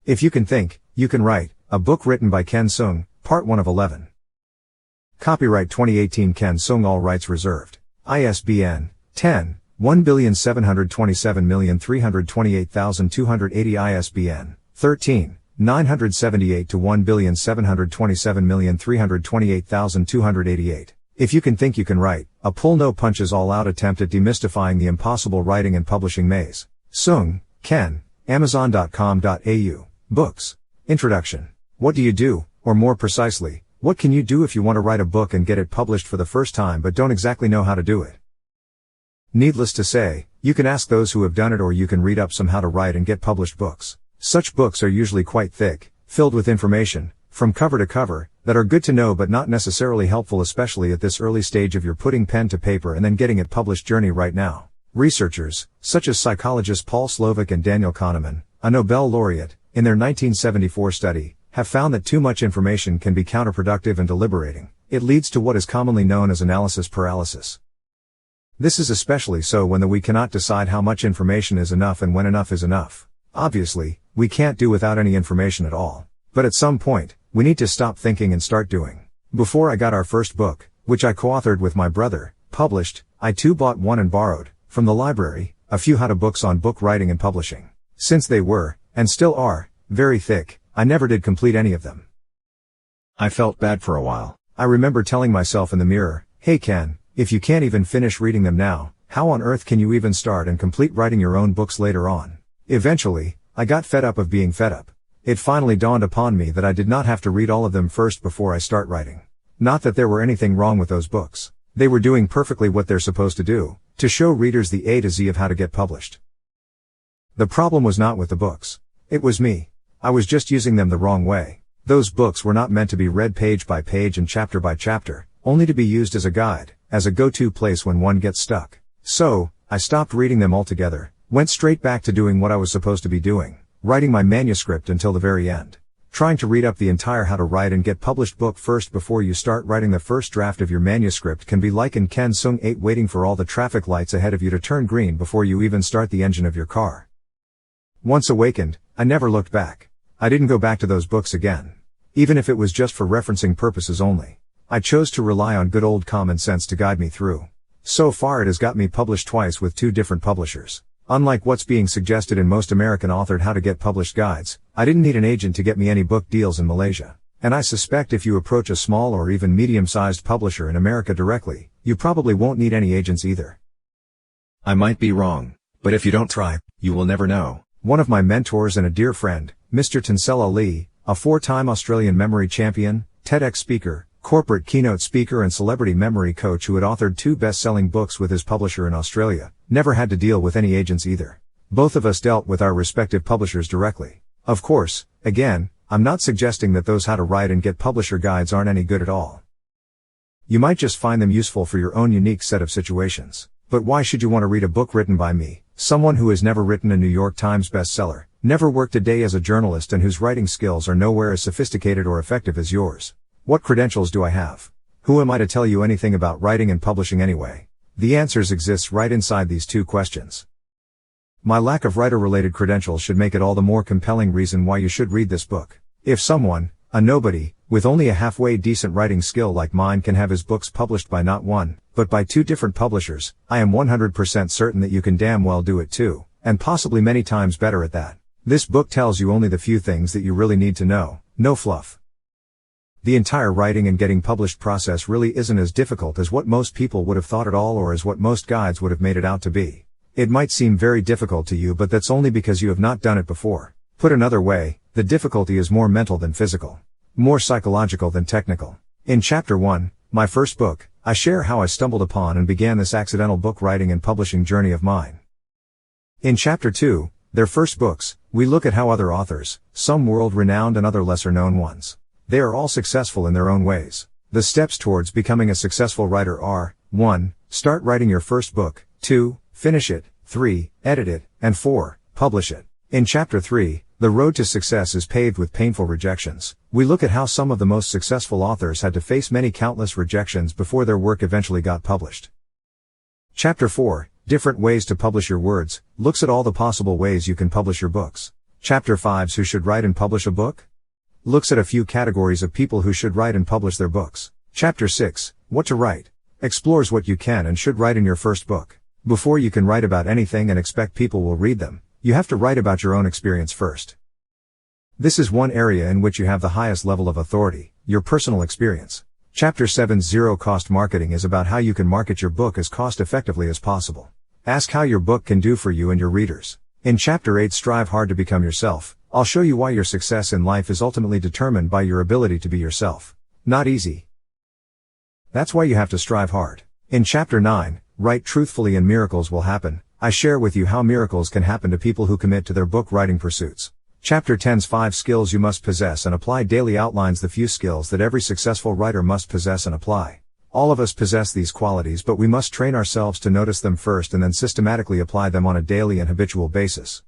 If you can think, you can write. A book written by Ken Sung, Part 1 of 11. Copyright 2018 Ken Sung, all rights reserved. ISBN 10-177328280 ISBN 13-978-17723288288. If you can think, you can write. A pull no punches all out attempt at demystifying the impossible writing and publishing maze. Sung, Ken, Amazon.com.au. Books. Introduction. What do you do, or more precisely, what can you do if you want to write a book and get it published for the first time but don't exactly know how to do it? Needless to say, you can ask those who have done it, or you can read up some how to write and get published books. Such books are usually quite thick, filled with information, from cover to cover, that are good to know but not necessarily helpful, especially at this early stage of your putting pen to paper and then getting it published journey right now. Researchers, such as psychologists Paul Slovic and Daniel Kahneman, a Nobel laureate, in their 1974 study, have found that too much information can be counterproductive and deliberating. It leads to what is commonly known as analysis paralysis. This is especially so when we cannot decide how much information is enough and when enough is enough. Obviously, we can't do without any information at all. But at some point, we need to stop thinking and start doing. Before I got our first book, which I co-authored with my brother, published, I too bought one and borrowed, from the library, a few how-to books on book writing and publishing. Since they were, and still are, very thick, I never did complete any of them. I felt bad for a while. I remember telling myself in the mirror, "Hey Ken, if you can't even finish reading them now, how on earth can you even start and complete writing your own books later on?" Eventually, I got fed up of being fed up. It finally dawned upon me that I did not have to read all of them first before I start writing. Not that there were anything wrong with those books. They were doing perfectly what they're supposed to do, to show readers the A to Z of how to get published. The problem was not with the books. It was me. I was just using them the wrong way. Those books were not meant to be read page by page and chapter by chapter, only to be used as a guide, as a go-to place when one gets stuck. So, I stopped reading them altogether, went straight back to doing what I was supposed to be doing, writing my manuscript until the very end. Trying to read up the entire how to write and get published book first before you start writing the first draft of your manuscript can be like in Ken Sung 8 waiting for all the traffic lights ahead of you to turn green before you even start the engine of your car. Once awakened, I never looked back. I didn't go back to those books again. Even if it was just for referencing purposes only. I chose to rely on good old common sense to guide me through. So far it has got me published twice with 2 different publishers. Unlike what's being suggested in most American authored how to get published guides, I didn't need an agent to get me any book deals in Malaysia. And I suspect if you approach a small or even medium-sized publisher in America directly, you probably won't need any agents either. I might be wrong, but if you don't try, you will never know. One of my mentors and a dear friend, Mr. Tansel Ali, a 4-time Australian memory champion, TEDx speaker, corporate keynote speaker and celebrity memory coach who had authored 2 best-selling books with his publisher in Australia, never had to deal with any agents either. Both of us dealt with our respective publishers directly. Of course, again, I'm not suggesting that those how to write and get publisher guides aren't any good at all. You might just find them useful for your own unique set of situations. But why should you want to read a book written by me, someone who has never written a New York Times bestseller, never worked a day as a journalist, and whose writing skills are nowhere as sophisticated or effective as yours? What credentials do I have? Who am I to tell you anything about writing and publishing anyway? The answers exist right inside these 2 questions. My lack of writer-related credentials should make it all the more compelling reason why you should read this book. If someone, a nobody, with only a halfway decent writing skill like mine can have his books published by not 1, but by 2 different publishers, I am 100% certain that you can damn well do it too, and possibly many times better at that. This book tells you only the few things that you really need to know, no fluff. The entire writing and getting published process really isn't as difficult as what most people would have thought at all, or as what most guides would have made it out to be. It might seem very difficult to you, but that's only because you have not done it before. Put another way, the difficulty is more mental than physical. More psychological than technical. In Chapter 1, my first book, I share how I stumbled upon and began this accidental book writing and publishing journey of mine. In Chapter 2, their first books, we look at how other authors, some world-renowned and other lesser-known ones, they are all successful in their own ways. The steps towards becoming a successful writer are, 1. Start writing your first book, 2. Finish it, 3. Edit it, and 4. Publish it. In Chapter 3, the road to success is paved with painful rejections. We look at how some of the most successful authors had to face many countless rejections before their work eventually got published. Chapter 4, Different Ways to Publish Your Words, looks at all the possible ways you can publish your books. Chapter 5 Who should write and publish a book? Looks at a few categories of people who should write and publish their books. Chapter 6 What to write? Explores what you can and should write in your first book. Before you can write about anything and expect people will read them, you have to write about your own experience first. This is one area in which you have the highest level of authority, your personal experience. Chapter 7 Zero Cost Marketing is about how you can market your book as cost effectively as possible. Ask how your book can do for you and your readers. In Chapter 8 Strive Hard to Become Yourself, I'll show you why your success in life is ultimately determined by your ability to be yourself. Not easy. That's why you have to strive hard. In Chapter 9, Write Truthfully and Miracles Will Happen, I share with you how miracles can happen to people who commit to their book writing pursuits. Chapter 10's 5 Skills You Must Possess and Apply daily outlines the few skills that every successful writer must possess and apply. All of us possess these qualities, but we must train ourselves to notice them first and then systematically apply them on a daily and habitual basis.